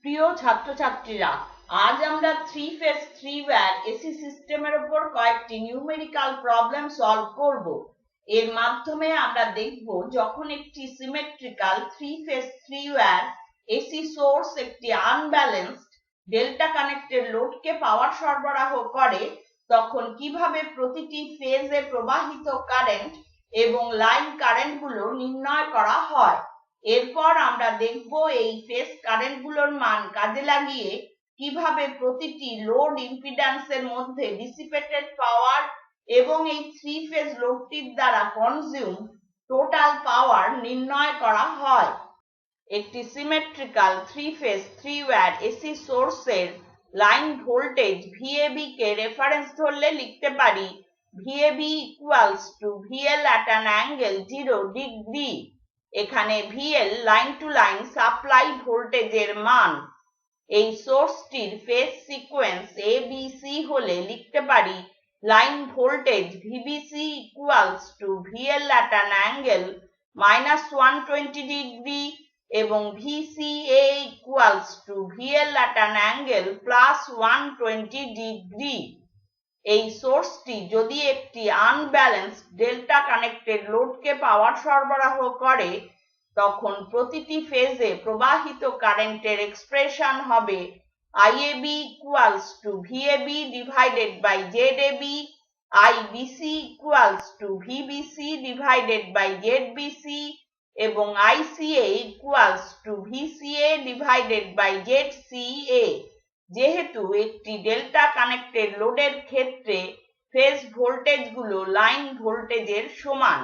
প্রিয় ছাত্রছাত্রীরা, আজ আমরা 3 ফেজ 3 ওয়্যার এসি সিস্টেমের উপর কয়েকটি নিউমেরিক্যাল প্রবলেম সলভ করব। এর মাধ্যমে আমরা দেখব যখন একটি symmetrical 3 phase 3 wire AC source একটি আনব্যালেন্সড ডেল্টা কানেক্টেড লোডকে পাওয়ার সরবরাহ করে তখন কিভাবে প্রতিটি ফেজে প্রবাহিত কারেন্ট এবং লাইন কারেন্টগুলো নির্ণয় করা হয়। এরপর আমরা দেখব এই ফেজ কারেন্টগুলোর মান কাজে লাগিয়ে কিভাবে প্রতিটি লোড ইম্পিডেন্সের মধ্যে ডিসিপেটেড পাওয়ার এবং এই 3 ফেজ লোডটির দ্বারা কনজিউম টোটাল পাওয়ার নির্ণয় করা হয়। একটি সিমেট্রিক্যাল 3 ফেজ 3 ওয়্যার এসি সোর্সের লাইন ভোল্টেজ VAB কে রেফারেন্স ধরলে লিখতে পারি VAB equals to VL at an angle 0 degree। এখানে VL line to line supply ভোল্টেজের মান। এই সোর্সটির ফেজ সিকোয়েন্স ABC হলে লিখতে পারি line voltage VBC equals to VL at an angle -120 degree এবং VCA equals to VL at an angle +120 degree. এই সোর্সটি যদি একটি আনব্যালেন্সড ডেল্টা কানেক্টেড লোডকে পাওয়ার সরবরাহ করে তখন প্রতিটি ফেজে প্রবাহিত কারেন্টের এক্সপ্রেশন হবে IAB equals to VAB divided by ZAB, IBC equals to VBC divided by ZBC এবং ICA equals to VCA divided by ZCA। যেহেতু একটি ডেল্টা কানেক্টেড লোডের ক্ষেত্রে ফেজ ভোল্টেজগুলো লাইন ভোল্টেজের সমান,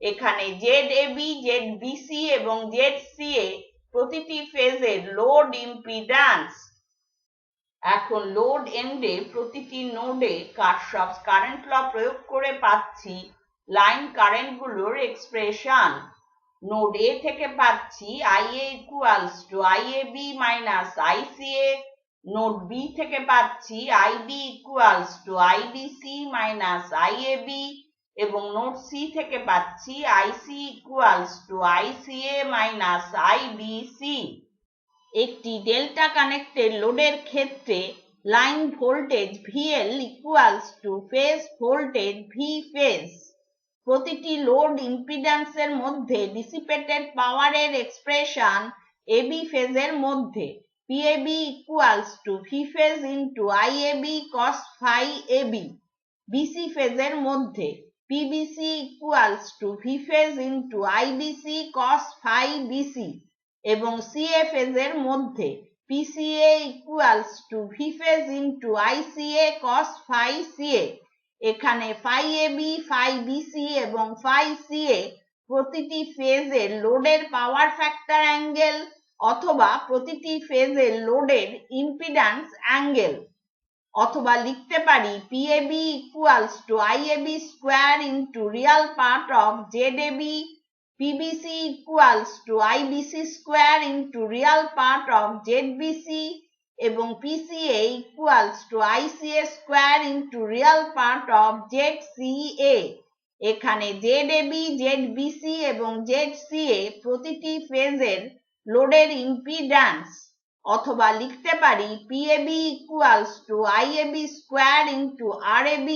এখানে ZAB, ZBC এবং ZCA প্রতিটি ফেজের লোড ইম্পিডেন্স। এখন লোড এন্ডে প্রতিটি নোডে কারশফস কারেন্ট ল প্রয়োগ করে পাচ্ছি লাইন কারেন্টগুলোর এক্সপ্রেশন। নোড এ থেকে পাচ্ছি IA equals to IAB minus ICA, node B থেকে পাচ্ছি IB equals to IBC minus IAB এবং নোড সি থেকে পাচ্ছি IC equals to ICA minus IBC। একটি ডেল্টা কানেক্টেড লোডের ক্ষেত্রে line voltage VL equals to phase voltage V phase. প্রতিটি load ইম্পিডেন্সের মধ্যে ডিসিপেটেড পাওয়ারের এক্সপ্রেশন AB ফেজের মধ্যে PAB equals to V phase into IAB cos phi AB, BC ফেজের মধ্যে PBC equals to V phase into IBC cos phi BC এবং CA ফেজের মধ্যে PCA equals to V phase into ICA cos phi CA। এখানে phi AB, phi BC এবং phi CA প্রতিটি ফেজের লোডের পাওয়ার ফ্যাক্টর অ্যাঙ্গেল অথবা প্রতিটি ফেজের লোডের ইম্পিডেন্স অ্যাঙ্গেল। অথবা লিখতে পারি PAB equals to IAB square into real part of ZAB, PBC equals to IBC square into real part of ZBC এবং PCA equals to ICA square into real part of ZCA। এখানে ZAB, ZBC এবং ZCA প্রতিটি ফেজের লোডের impedance. অথবা লিখতে পারি PAB equals to IAB square into RAB,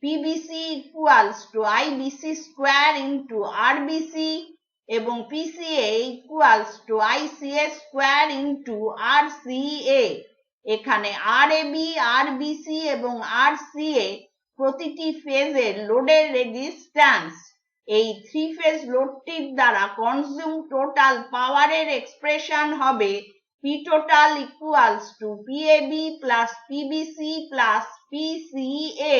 PBC equals to IBC square into RBC এবং PCA equals to ICA square into RCA। এখানে RAB, RBC এবং RCA প্রতিটি ফেজের লোডের রেজিস্ট্যান্স। এই 3 ফেজ লোডটির দ্বারা কনজিউম টোটাল পাওয়ারের এক্সপ্রেশন হবে P total equals to PAB plus PBC plus PCA।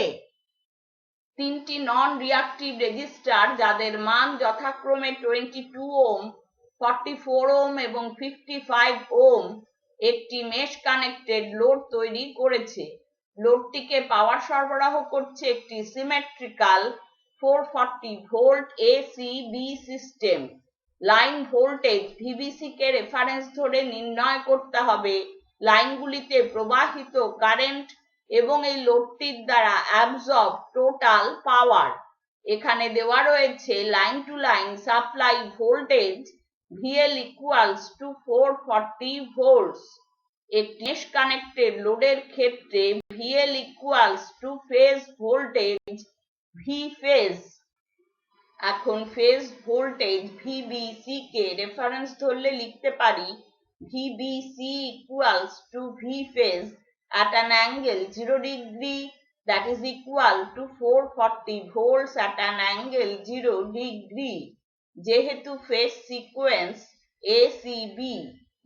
তিনটি নন রিঅ্যাক্টিভ রেজিস্টার যাদের মান যথাক্রমে 22 ওহম, 44 ওহম এবং 55 ওহম একটি মেশ কানেক্টেড লোড তৈরি করেছে। লোডটিকে পাওয়ার সরবরাহ করছে একটি symmetrical 440 volt AC/B system. Line voltage VBC কে রেফারেন্স ধরে নির্ণয় করতে হবে লাইনগুলিতে প্রবাহিত কারেন্ট এবং এই লোডটির দ্বারা অ্যাবজর্ব টোটাল পাওয়ার। এখানে দেওয়া রয়েছে line to line supply voltage VL equals to 440 volts। একটি মেশ কানেক্টেড লোডের ক্ষেত্রে VL equals to phase voltage V phase. এখন ফেজ ভোল্টেজ VBC কে রেফারেন্স ধরলে লিখতে পারি VBC equals to V phase at an angle 0 degree, that is equal to 440 volts at an angle 0 degree. যেহেতু phase sequence ACB,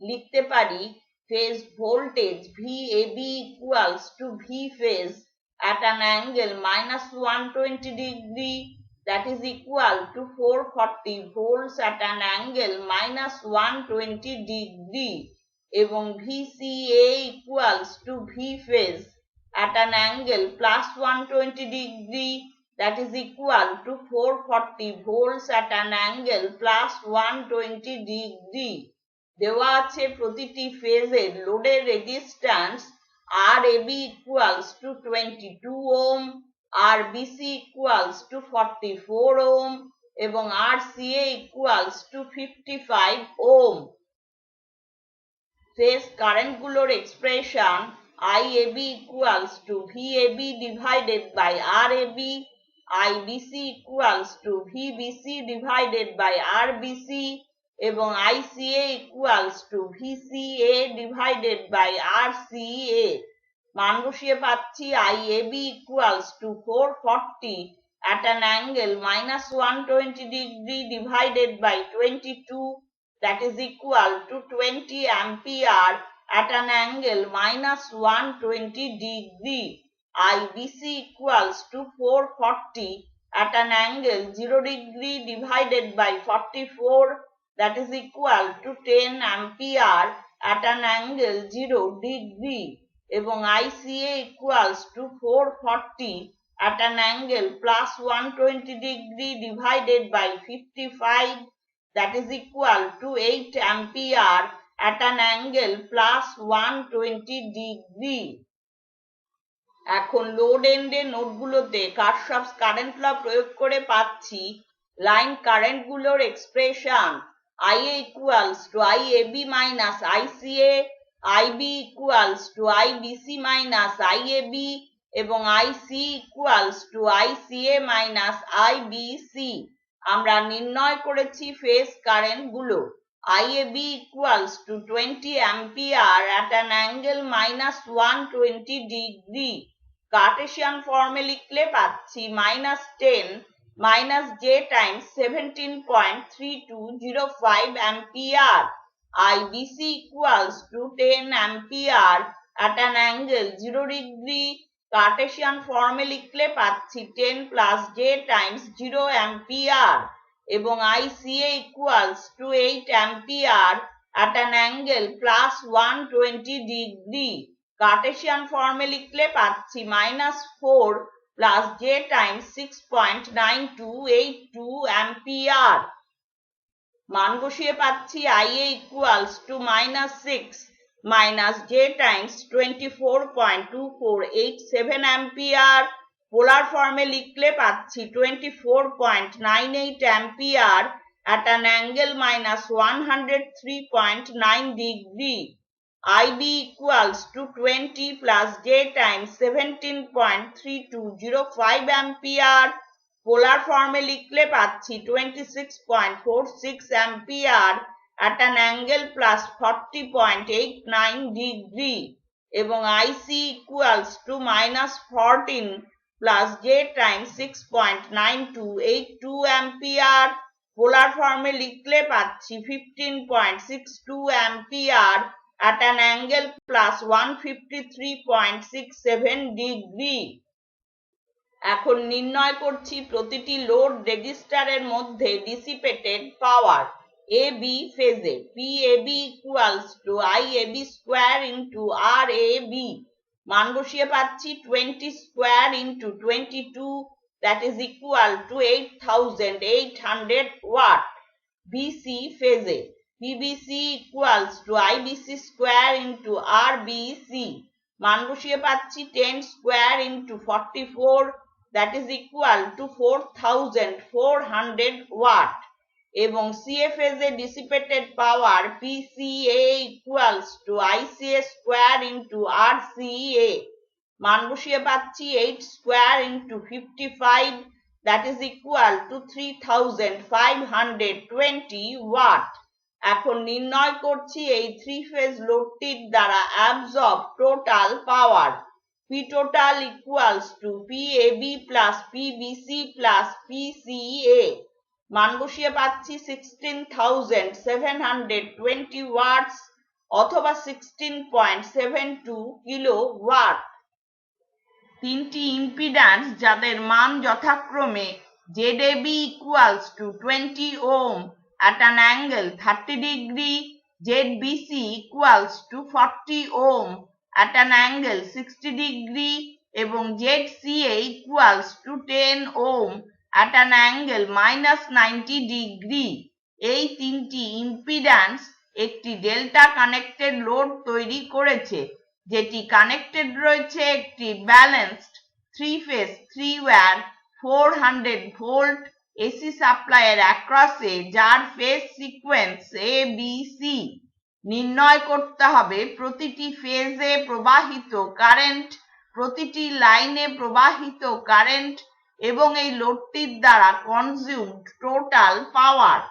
লিখতে পারি phase voltage VAB equals to V phase at an angle -120 degree, that is equal to 440 volts at an angle -120 degree, এবং VCA equals to V phase at an angle +120 degree, that is equal to 440 volts at an angle +120 degree. দেওয়া আছে প্রতিটি ফেজের লোডের resistance RAB equals to 22 ohm, RBC equals to 44 ohm এবং RCA equals to 55 ohm. Phase কারেন্টগুলোর expression IAB equals to VAB divided by RAB, IBC equals to VBC divided by RBC এবং ICA equals to VCA divided by RCA. মান বসিয়ে পাচ্ছি IAB equals to 440 at an angle -120 degree divided by 22, that is equal to 20 ampere at an angle -120 degree. IBC equals to 440 at an angle 0 degree divided by 44, that is equal to 10 ampere at an angle 0 degree. এবং ICA equals to 440 at an angle +120 degree divided by 55, that is equal to 8 ampere at an angle +120 degree. এখন load এন্ডে নোডগুলোতে Kirchhoff's current law প্রয়োগ করে পাচ্ছি line কারেন্টগুলোর expression IA equals to IAB minus ICA, IB equals to IBC minus IAB এবং IC equals to ICA minus IBC. আমরা নির্ণয় করেছি phase কারেন্টগুলো IAB equals to 20 ampere at an angle -120 degree. Cartesian ফর্মে লিখলে পাচ্ছি -10 - j times 17.3205 ampere. IBC equals to 10 ampere at an angle 0 degree. Cartesian ফর্মে লিখলে পাচ্ছি 10 + j times 0 ampere এবং ICA equals to 8 ampere at an angle +120 degree. Cartesian ফর্মে লিখলে পাচ্ছি -4 + j times 6.9282 ampere. মান বসিয়ে পাচ্ছি IA equals to -6 - j times 24.2487 ampere. পোলার ফর্মে লিখলে পাচ্ছি 24.98 ampere at an angle -103.9 degree. IB equals to 20 + j times 17.3205 ampere. পোলার ফর্মে লিখলে পাচ্ছি 26.46 ampere at an angle +40.89 degree এবং IC equals to -14 + j times 6.9282 ampere. পোলার ফর্মে লিখলে পাচ্ছি 15.62 ampere at an angle +153.67 degree. এখন নির্ণয় করছি প্রতিটি লোড রেজিস্টারের মধ্যে ডিসিপেটেড পাওয়ার AB ফেজে PAB equals to IAB square into RAB. মান বসিয়ে পাচ্ছি 20 square into 22, that is equal to 8800 watt. BC ফেজে PBC equals to IBC square into RBC. মান বসিয়ে পাচ্ছি 10 square into 44, that is equal to 4400 watt. এবং CA phase A dissipated power PCA equals to ICA square into RCA মান বসিয়ে পাচ্ছি 8 square into 55 that is equal to 3520 watt. এখন নির্ণয় করছি এই 3 phase লোডটির দ্বারা absorb total power P total equals to PAB plus PBC plus PCA মান বসিয়ে পাচ্ছি 16,720 ওয়াটস অথবা 16.72 কিলো ওয়াট। তিনটি ইম্পিডেন্স যাদের মান যথাক্রমে ZAB equals to 20 ohm at an angle 30 degree, ZBC equals to 40 ohm at an angle 60 degree এবং ZCA equals to 10 ohm at an angle -90 degree। এই তিনটি ইম্পিডেন্স একটি ডেল্টা কানেক্টেড লোড তৈরি করেছে যেটি কানেক্টেড রয়েছে একটি balanced 3 phase 3 wire 400 volt AC সাপ্লাইয়ের অ্যাক্রসে যার ফেজ সিকোয়েন্স ABC। নির্ণয় করতে হবে প্রতিটি ফেজে প্রবাহিত কারেন্ট, প্রতিটি লাইনে প্রবাহিত কারেন্ট এবং এই লোডটির দ্বারা কনজিউমড টোটাল পাওয়ার।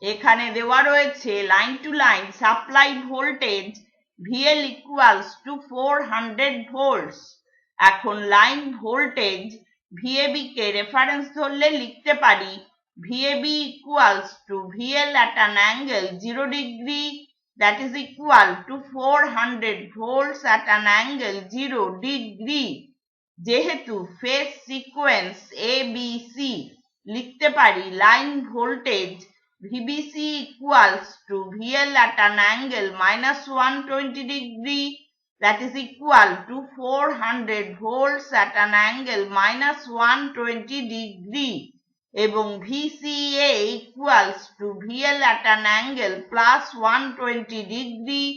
এখানে দেওয়া রয়েছে line to line supply voltage VL equals to 400 volts। এখন লাইন ভোল্টেজ VAB কে রেফারেন্স ধরলে লিখতে পারি VAB equals to VL at an angle 0 degree that is equal to 400 volts at an angle 0 degree। যেহেতু phase sequence ABC লিখতে পারি line voltage VBC equals to VL at an angle -120 degree that is equal to 400 volts at an angle -120 degree এবং VCA equals to VL at an angle +120 degree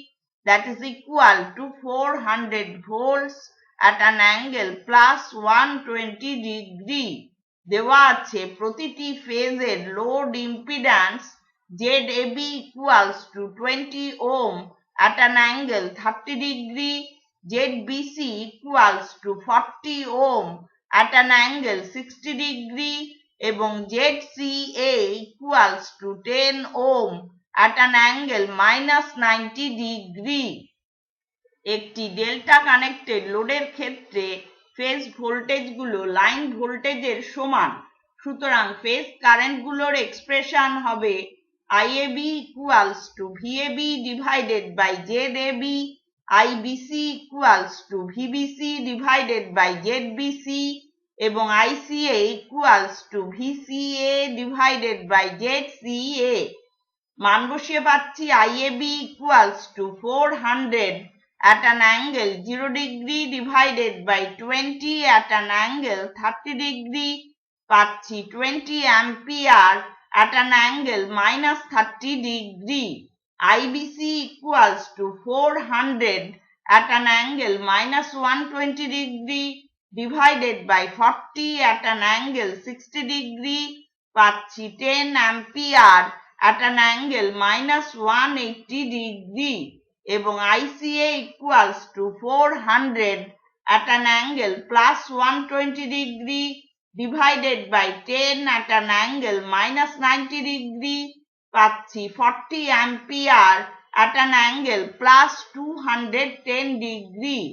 that is equal to 400 volts at an angle +120 degree। দেওয়া আছে প্রতিটি ফেজের load impedance ZAB equals to 20 ohm at an angle 30 degree, ZBC equals to 40 ohm at an angle 60 degree এবং ZCA equals to 10 ohm at an angle -90 degree। একটি delta connected লোডের ক্ষেত্রে phase ভোল্টেজগুলো line ভোল্টেজের সমান, সুতরাং ফেজ কারেন্টগুলোর expression হবে IAB equals to VAB divided by ZAB, IBC equals to VBC divided by ZBC এবং ICA equals to VCA divided by ZCA। মান বসিয়ে পাচ্ছি IAB equals to 400 at an angle 0 degree divided by 20 at an angle 30 degree পাচ্ছি 20 ampere at an angle -30 degree। IBC equals to 400 at an angle -120 degree divided by 40 at an angle 60 degree পাচ্ছি 10 ampere at an angle -180 degree এবং ICA equals to 400 at an angle +120 degree divided by 10 at an angle -90 degree পাচ্ছি 40 ampere at an angle +210 degree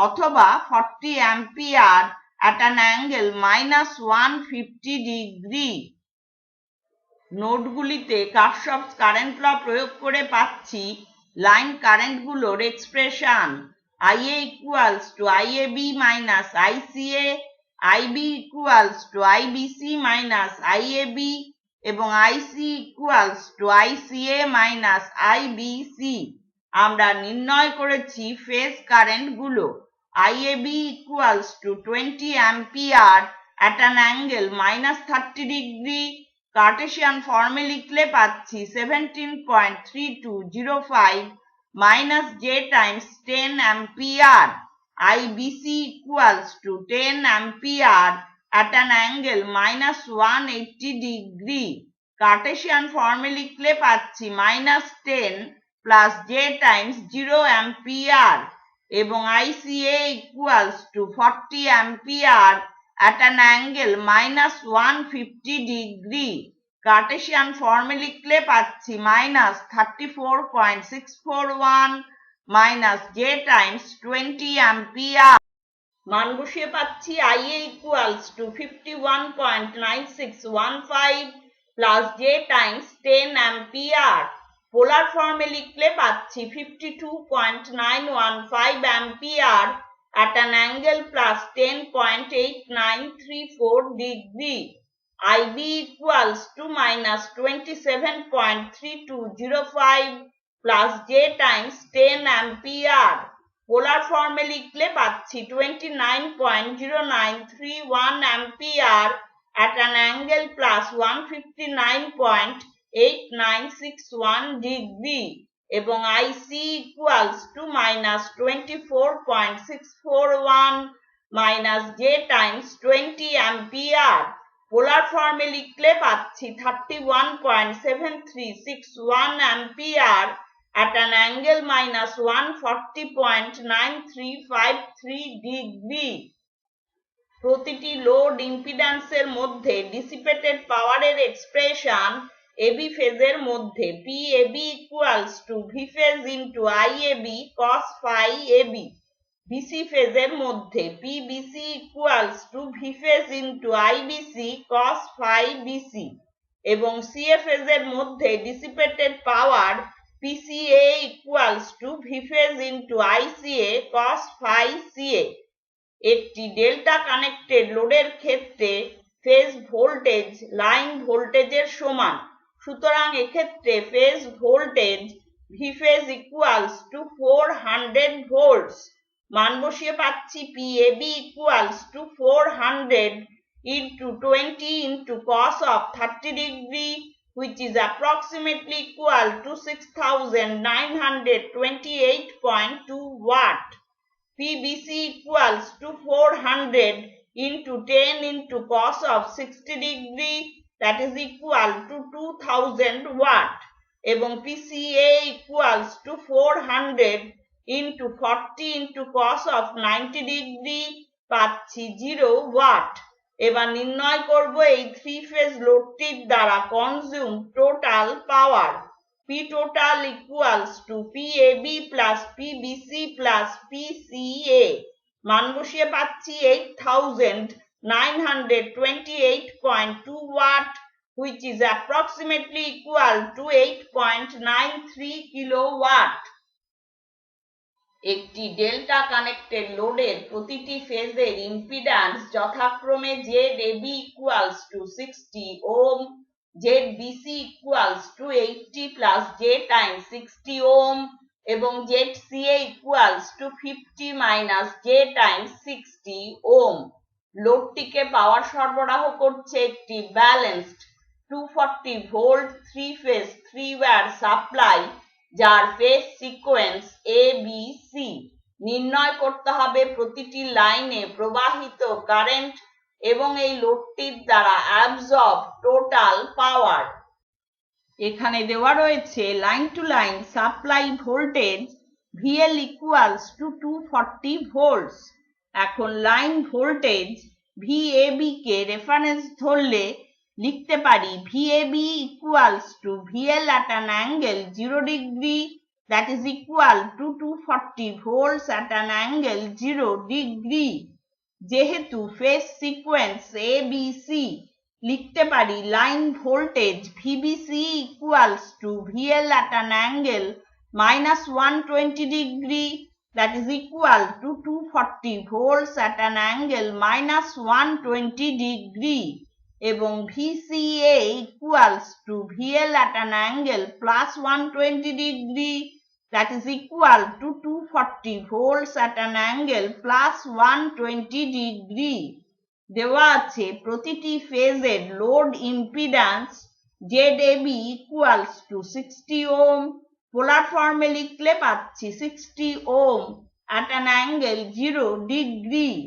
অথবা 40 ampere at an angle -150 degree। নোডগুলিতে Kirchhoff's current law প্রয়োগ করে পাচ্ছি line কারেন্টগুলোর expression IA equals to IAB minus ICA, IB equals to IBC minus IAB এবং IC equals to ICA minus IBC। আমরা নির্ণয় করেছি phase কারেন্টগুলো IAB equals to 20 ampere at an angle -30 degree। Kardashian ফর্মে লিখলে পাচ্ছি 17.3205 minus J times 10 ampere। IBC equals to 10 ampere at an angle -180 degree। Cartesian ফর্মে লিখলে পাচ্ছি -10 প্লাস জে টাইমস 0 অ্যাম্পিয়ার এবং ICA equals to 40 ampere at an angle -150 degree. Cartesian ফর্মে লিখলে পাচ্ছি -34.641 মাইনাস জে টাইমস 20 অ্যাম্পিয়ার। মান বসিয়ে পাচ্ছি IA equals to 51.9615 plus j times 10 ampere. Polar ফর্মে লিখলে পাচ্ছি 52.915 ampere at an angle plus 10.8934 degree. IB equals to -27.3205 plus J times 10 ampere. পোলার ফর্মে লিখলে পাচ্ছি 29.0931 ampere at an angle plus 159.8961 degree এবং IC equals to -24.641 minus J times 20 ampere. পোলার ফর্মে লিখলে পাচ্ছি 31.7361 ampere at an angle -140.9353 degree. প্রতিটি load ইম্পিডেন্সের মধ্যে ডিসিপেটেড পাওয়ারের এক্সপ্রেশন এবি ফেজের মধ্যে PAB equals to V phase into IAB cos phi AB, BC ফেজের মধ্যে PBC equals to V phase into IBC cos phi BC এবং CA ফেজের মধ্যে dissipated power PCA equals to V phase into ICA cos phi CA। একটি delta connected লোডের ক্ষেত্রে phase voltage line ভোল্টেজের সমান, সুতরাং এক্ষেত্রে phase voltage V phase equals to 400 volts। মান বসিয়ে পাচ্ছি PAB equals to 400 into 20 into cos of 30 degree which is approximately equal to 6928.2 watt. PBC equals to 400 into 10 into cos of 60 degree that is equal to 2000 watt এবং PCA equals to 400 into 40 into cos of 90 degree পাচ্ছি 0 watt। এবার নির্ণয় করব এই three phase লোডটির দ্বারা consume total power. P total equals to PAB plus PBC plus PCA। মান বসিয়ে পাচ্ছি 8928.2 watt which is approximately equal to 8.93 kilowatt। একটি ডেল্টা কানেক্টেড লোডের প্রতিটি ফেজের ইম্পিডেন্স যথাক্রমে ZAB equals to 60 ohm, ZBC equals to 80 plus J times 60 ohm এবং ZCA equals to 50 minus J times 60 ohm। লোডটিকে power সরবরাহ করছে একটি balanced 240 volt 3 phase 3 wire supply যার ফেজ সিকোয়েন্স ABC। নির্ণয় করতে হবে প্রতিটি লাইনে প্রবাহিত কারেন্ট এবং এই লোডটির দ্বারা অ্যাবজর্ব টোটাল পাওয়ার। এখানে দেওয়া রয়েছে line to line supply voltage VL equals to 240 volts। এখন লাইন ভোল্টেজ VAB কে রেফারেন্স ধরলে লিখতে পারি VAB equals to VL at an angle 0 degree that is equal to 240 volts at an angle 0 degree। যেহেতু phase sequence ABC লিখতে পারি line voltage VBC equals to VL at an angle -120 degree that is equal to 240 volts at an angle -120 degree এবং VCA equals to VL at an angle +120 degree that is equal to 240 volts at an angle +120 degree। দেওয়া আছে প্রতিটি ফেজের load impedance ZAB equals to 60 ohm। পোলার ফর্মে লিখলে পাচ্ছি 60 ohm at an angle 0 degree।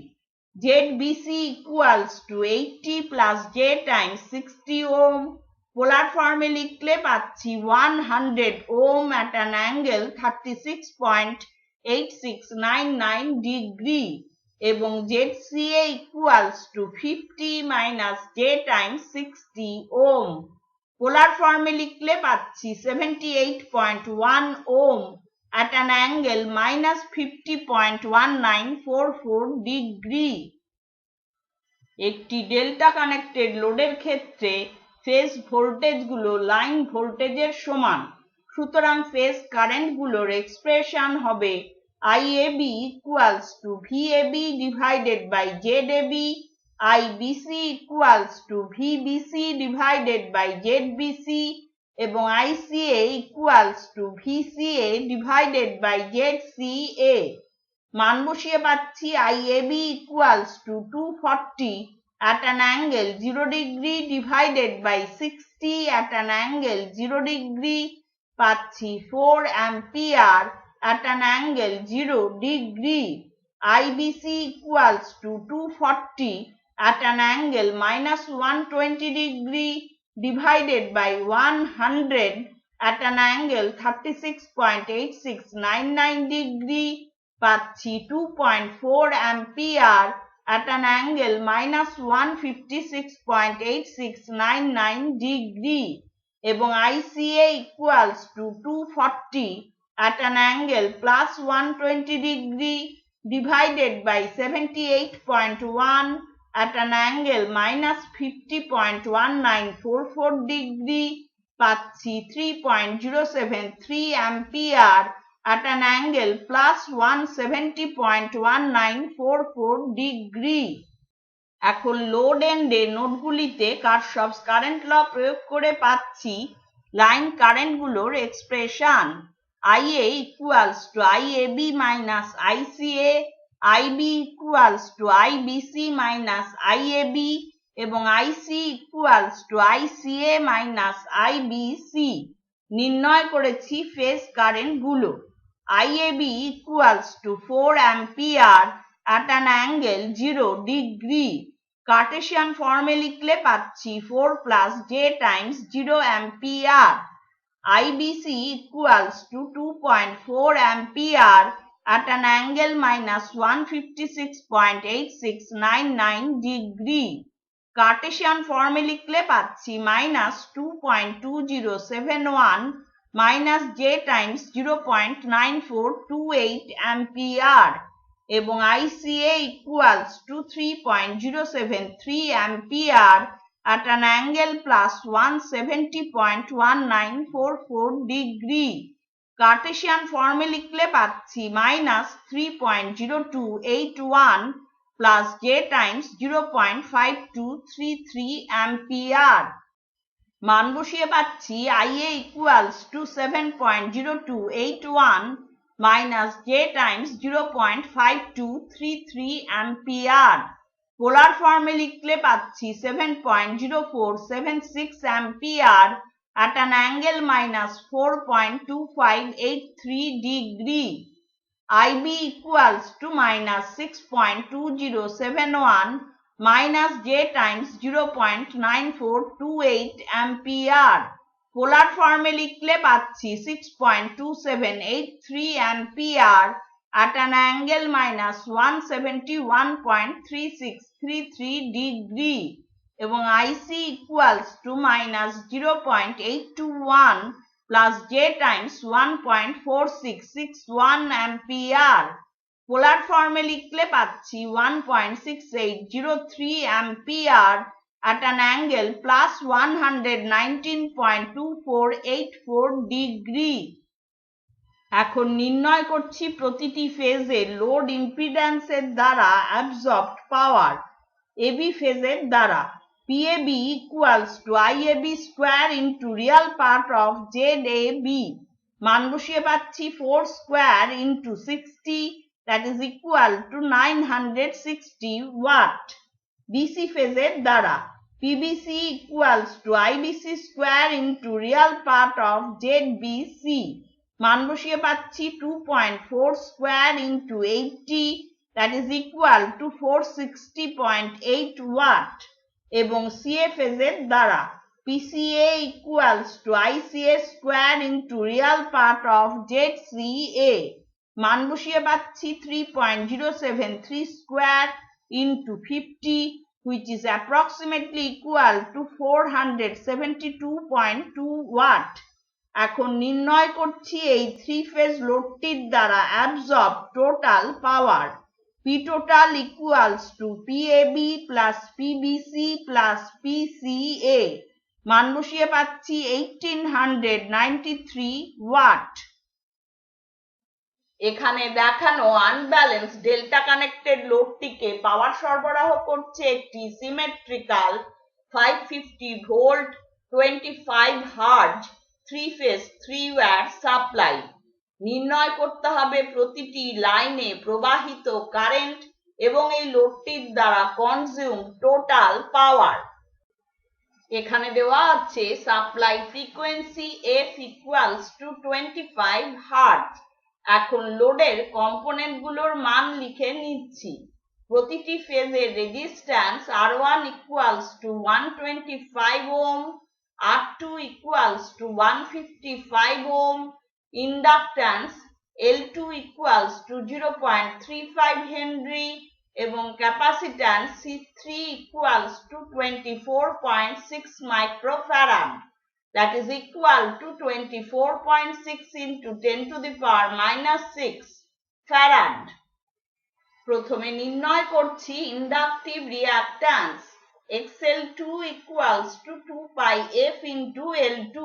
ZBC equals to 80 plus J times 60 ohm পোলার ফর্মে লিখলে পাচ্ছি 100 ohm at an angle 36.8699 degree এবং ZCA equals to 50 minus J times 60 ohm. Polar ফর্মে লিখলে পাচ্ছি 78.1 ohm at an angle minus 50.1944 degree. একটি delta connected লোডের ক্ষেত্রে ফেজ ভোল্টেজগুলো লাইন ভোল্টেজের সমান, সুতরাং ফেজ কারেন্টগুলোর এক্সপ্রেশন হবে IAB equals to VAB divided by ZAB, IBC equals to VBC divided by ZBC এবং ICA equals to VCA divided by ZCA। মান বসিয়ে পাচ্ছি IAB equals to 240 at an angle 0 degree divided by 60 at an angle 0 degree পাচ্ছি 4 ampere at an angle 0 degree। IBC equals to 240 at an angle minus 120 degree divided by 100 at an angle 36.8699 degree পাচ্ছি 2.4 ampere at an angle minus 156.8699 degree এবং ICA equals to 240 at an angle plus 120 degree divided by 78.1 at an angle minus 50.1944 degree পাচ্ছি 3.073 ampere at an angle plus 170.1944 degree। এখন load এন্ডে নোডগুলিতে Kirchhoff's current law প্রয়োগ করে পাচ্ছি line কারেন্টগুলোর expression. IA equals to IAB minus ICA, IB equals to IBC minus IAB এবং IC equals to ICA minus IBC। নির্ণয় করেছি phase কারেন্টগুলো। IAB equals to 4 ampere at an angle 0 degree। Cartesian ফর্মে লিখলে পাচ্ছি 4 plus J times 0 ampere। IBC equals to 2.4 ampere at an angle minus 156.8699 degree। Cartesian ফর্মে লিখলে পাচ্ছি minus 2.2071 minus J times 0.9428 ampere এবং ICA equals to 3.073 ampere at an angle plus 170.1944 degree। Cartesian ফর্মে লিখলে পাচ্ছি minus 3.0281 plus J times 0.5233 ampere। মান বসিয়ে পাচ্ছি IA equals to 7.0281 minus J times 0.5233 ampere। পোলার ফর্মে লিখলে পাচ্ছি 7.0476 ampere at an angle minus 4.2583 degree। IB equals to minus 6.2071 minus J times 0.9428 ampere। পোলার ফর্মে লিখলে পাচ্ছি 6.2783 ampere at an angle minus 171.3633 degree এবং IC equals to minus 0.821 plus J times 1.4661 ampere। পোলার ফর্মে লিখলে পাচ্ছি 1.6803 ampere at an angle plus 119.2484 degree। এখন নির্ণয় করছি প্রতিটি ফেজের লোড ইম্পিডেন্সের দ্বারা অ্যাবজর্বড পাওয়ার। AB ফেজের দ্বারা PAB equals to IAB square into real part of ZAB। মান বসিয়ে পাচ্ছি 4 square into 60 that is equal to 960 watt। BC ফেজের দ্বারা PBC equals to IBC square into real part of ZBC। মান বসিয়ে পাচ্ছি 2.4 square into 80 that is equal to 460.8 watt এবং CA ফেজের দ্বারা PCA equals to ICA square into real part of ZCA. মান বসিয়ে পাচ্ছি 3.073 square into 50, which is approximately equal to 472.2 watt. এখন নির্ণয় করছি এই 3-phase লোডটির দ্বারা absorb total power. P total equals to PAB plus PBC plus PCA. মান বসিয়ে পাচ্ছি 1893 ওয়াট। এখানে দেখানো আনব্যালেন্স ডেল্টা কানেক্টেড লোডটিকে পাওয়ার সরবরাহ করছে একটি সিমেট্রিক্যাল 550 ভোল্ট 25 হার্জ 3-ফেজ 3 ওয়্যার সাপ্লাই। নির্ণয় করতে হবে প্রতিটি লাইনে প্রবাহিত কারেন্ট এবং এই লোডটির দ্বারা কনজিউম টোটাল পাওয়ার। এখানে দেওয়া আছে supply frequency F equals to 25 hertz. এখন লোডের কম্পোনেন্টগুলোর মান লিখে নিচ্ছি। প্রতিটি ফেজের resistance R1 equals to 125 ohm, R2 equals to 155 ohm, inductance L2 equals to 0.35 henry এবং capacitance C3 equals to 24.6 microfarad, that is equal to 24.6 into 10 to the power minus 6 farad. প্রথমে নির্ণয় করছি inductive reactance XL2 equals to 2 pi F into L2.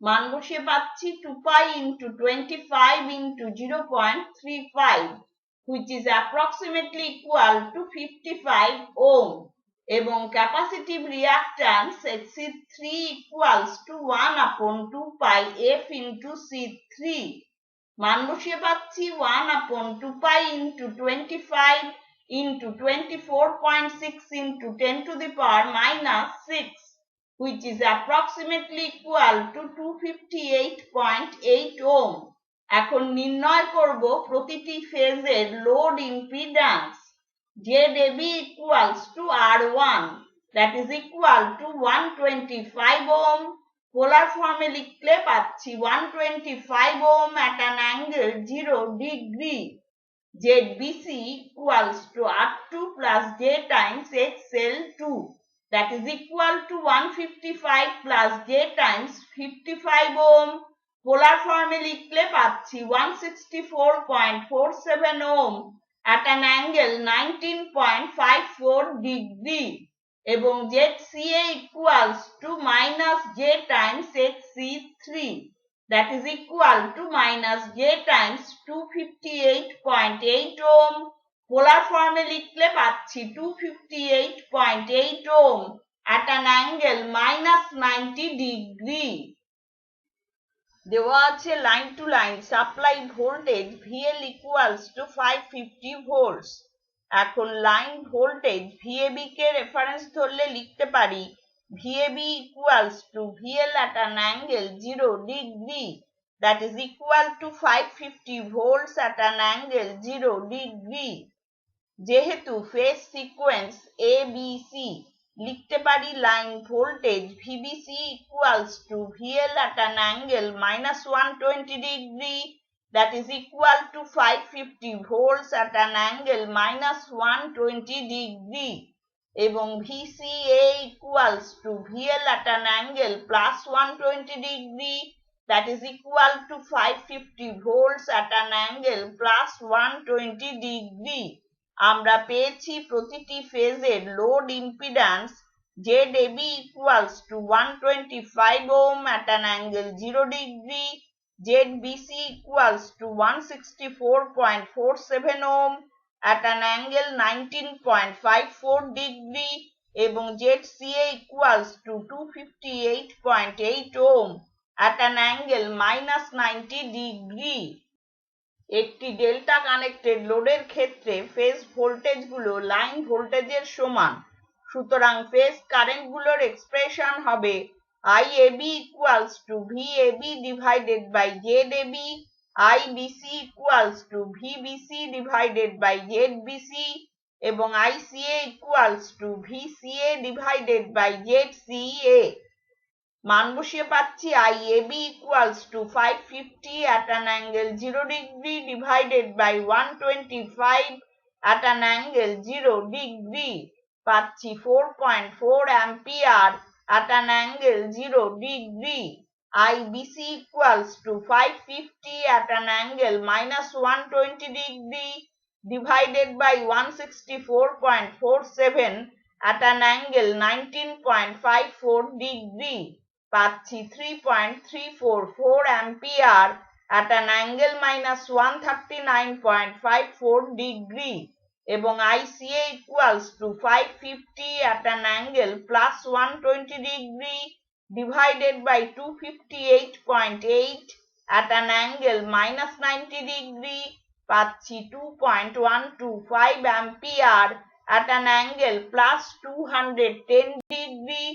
মান বসিয়ে পাচ্ছি 2 pi into 25 into 0.35, which is approximately equal to 55 ohm. এবং capacitive reactance C3 equals to 1 upon 2 pi F into C3. মান বসিয়ে পাচ্ছি 1 upon 2 pi into 25 into 24.6 into 10 to the power minus 6, which is approximately equal to 258.8 ohm. এখন নির্ণয় করব প্রতিটি ফেজের load impedance. ZAB equals to R1, that is equal to 125 ohm. পোলার ফর্মে লিখলে পাচ্ছি 125 ohm at an angle 0 degree. ZBC equals to R2 plus J times XL2, that is equal to 155 plus J times 55 ohm. পোলার ফর্মে লিখলে পাচ্ছি 164.47 ohm at an angle 19.54 degree. এবং ZCA equals to minus J times XC3, that is equal to minus J times 258.8 ohm. পোলার ফর্মে লিখলে পাচ্ছি 258.8 ohm at an angle minus 90 degree. দেওয়া আছে line to line supply voltage VL equals to 550 volts. এখন line voltage VAB কে reference ধরলে লিখতে পারি VAB equals to VL at an angle 0 degree, that is equal to 550 volts at an angle 0 degree. যেহেতু phase sequence ABC, লিখতে পারি line voltage VBC equals to VL at an angle minus 120 degree, that is equal to 550 volts at an angle minus 120 degree. এবং VCA equals to VL at an angle plus 120 degree, that is equal to 550 volts at an angle plus 120 degree. আমরা পেয়েছি প্রতিটি ফেজের load impedance ZAB equals to 125 ohm at an angle 0 degree, ZBC equals to 164.47 ohm at an angle 19.54 degree এবং ZCA equals to 258.8 ohm at an angle minus 90 degree. একটি delta connected লোডের ক্ষেত্রে phase ভোল্টেজগুলো line ভোল্টেজের সমান, সুতরাং phase কারেন্টগুলোর expression হবে IAB equals to VAB divided by ZAB, IBC equals to VBC divided by ZBC এবং ICA equals to VCA divided by ZCA. মান বসিয়ে পাচ্ছি IAB equals to 550 at an angle 0 degree divided by 125 at an angle 0 degree পাচ্ছি 4.4 ampere at an angle 0 degree. IBC equals to 550 at an angle minus 120 degree divided by 164.47 at an angle 19.54 degree পাচ্ছি 3.344 ampere at an angle minus 139.54 degree এবং ICA equals to 550 at an angle plus 120 degree divided by 258.8 at an angle minus 90 degree পাচ্ছি 2.125 ampere at an angle plus 210 degree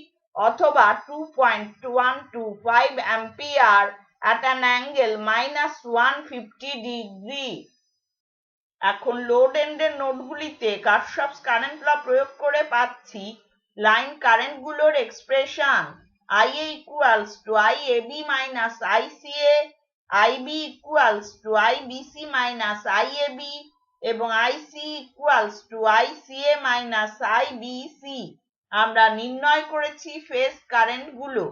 অথবা 2.125 ampere at an angle minus 150 degree. এখন load এন্ডের নোডগুলিতে Kirchhoff's current law প্রয়োগ করে পাচ্ছি line current গুলোর expression IA equals to IAB minus ICA, IB equals to IBC minus IAB এবং IC equals to ICA minus IBC. আমরা নির্ণয় করেছি phase current গুলো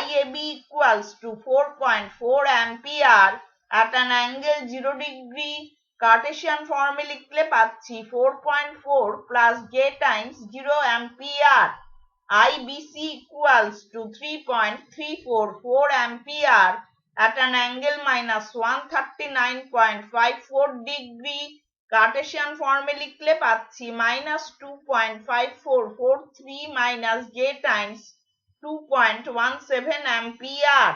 IAB equals to 4.4 ampere at an angle 0 degree. Cartesian ফর্মে লিখলে পাচ্ছি 4.4 plus j times 0 ampere. IBC equals to 3.344 ampere at an angle minus 139.54 degree. Cartesian ফর্মে লিখলে পাচ্ছি minus 2.5443 minus j times 2.17 ampere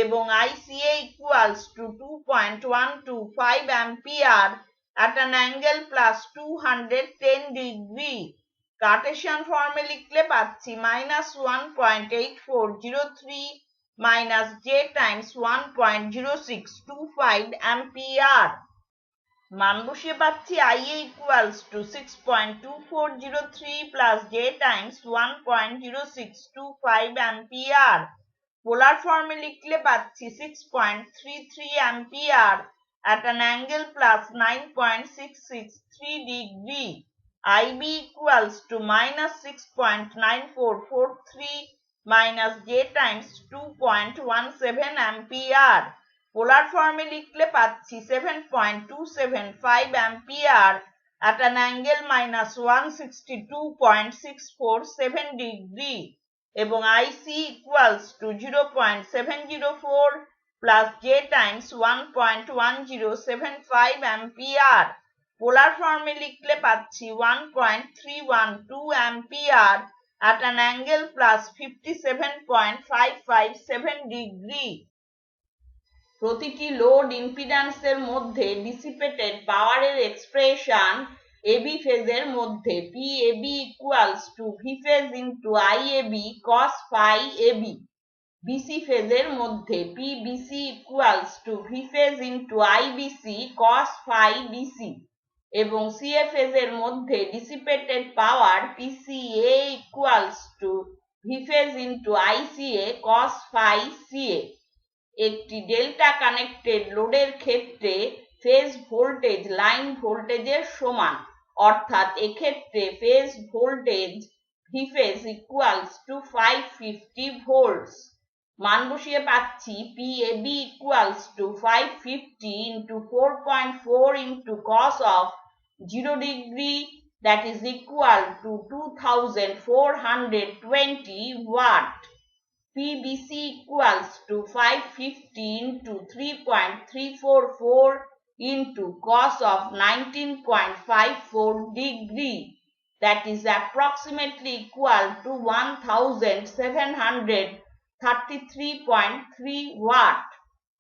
এবং ICA equals to 2.125 ampere at an angle plus 210 degree. Cartesian ফর্মে লিখলে পাচ্ছি minus 1.8403 minus j times 1.0625 ampere. মান বসিয়ে পাচ্ছি IA equals to 6.2403 plus j times 1.0625 ampere. পোলার ফর্মে লিখলে পাচ্ছি 6.33 ampere at an angle plus 9.663 degree. IB equals to minus 6.9443 minus j times 2.17 ampere. পোলার ফর্মে লিখলে পাচ্ছি 7.275 ampere at an angle minus 162.647 degree এবং IC equals to 0.704 plus j times 1.1075 ampere. পোলার ফর্মে লিখলে পাচ্ছি 1.312 ampere at an angle plus 57.557 degree. প্রতিটি load ইম্পিডেন্সের মধ্যে ডিসিপেটেড পাওয়ারের এক্সপ্রেশন AB ফেজের মধ্যে PAB equals to V phase into IAB cos phi AB. BC ফেজের মধ্যে PBC equals to V phase into IBC cos phi BC এবং CA ফেজের মধ্যে dissipated power PCA equals to V phase into ICA cos phi CA. একটি delta connected লোডের ক্ষেত্রে phase voltage line ভোল্টেজের সমান অর্থাৎ এক্ষেত্রে phase voltage V phase equals to 550 volts. মান বসিয়ে পাচ্ছি PAB equals to 550 into 4.4 into cos of 0 degree that is equal to 2420 watt. PBC equals to 550 into 3.344 into cos of 19.54 degree that is approximately equal to 1733.3 watt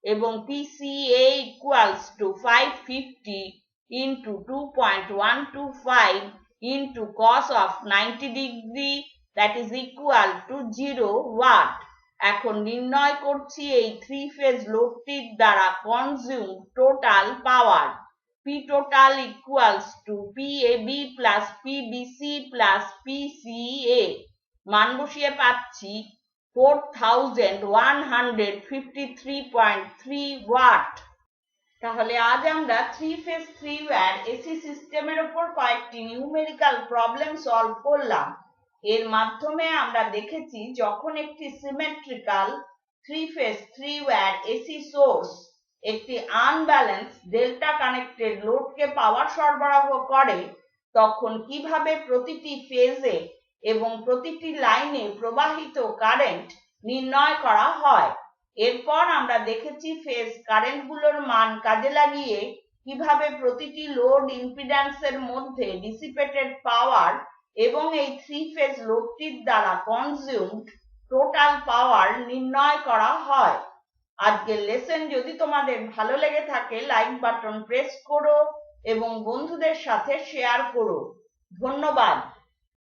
এবং PCA equals to 550 into 2.125 into cos of 90 degree that is equal to 0 watt. এখন নির্ণয় করছি এই three phase লোডটির দ্বারা consume total power P total equals to PAB plus PBC plus PCA. মান বসিয়ে পাচ্ছি 4153.3 watt. তাহলে আজ আমরা 3 ফেজ 3 ওয়্যার এসি সিস্টেমের উপর কয়েকটি নিউমেরিক্যাল প্রবলেম সলভ করলাম। এর মাধ্যমে আমরা দেখেছি যখন একটি symmetrical 3 phase 3 wire AC source একটি আনব্যালেন্স ডেল্টা কানেক্টেড লোডকে পাওয়ার সরবরাহ করে তখন কিভাবে প্রতিটি ফেজে এবং প্রতিটি লাইনে প্রবাহিত কারেন্ট নির্ণয় করা হয়। এরপর আমরা দেখেছি ফেজ কারেন্টগুলোর মান কাজে লাগিয়ে কিভাবে প্রতিটি লোড ইম্পিডেন্সের মধ্যে ডিসিপেটেড পাওয়ার এবং এই 3 ফেজ লোডটির দ্বারা কনজিউমড টোটাল পাওয়ার নির্ণয় করা হয়। আজকের লেসন যদি তোমাদের ভালো লেগে থাকে লাইক বাটন প্রেস করো এবং বন্ধুদের সাথে শেয়ার করো। ধন্যবাদ।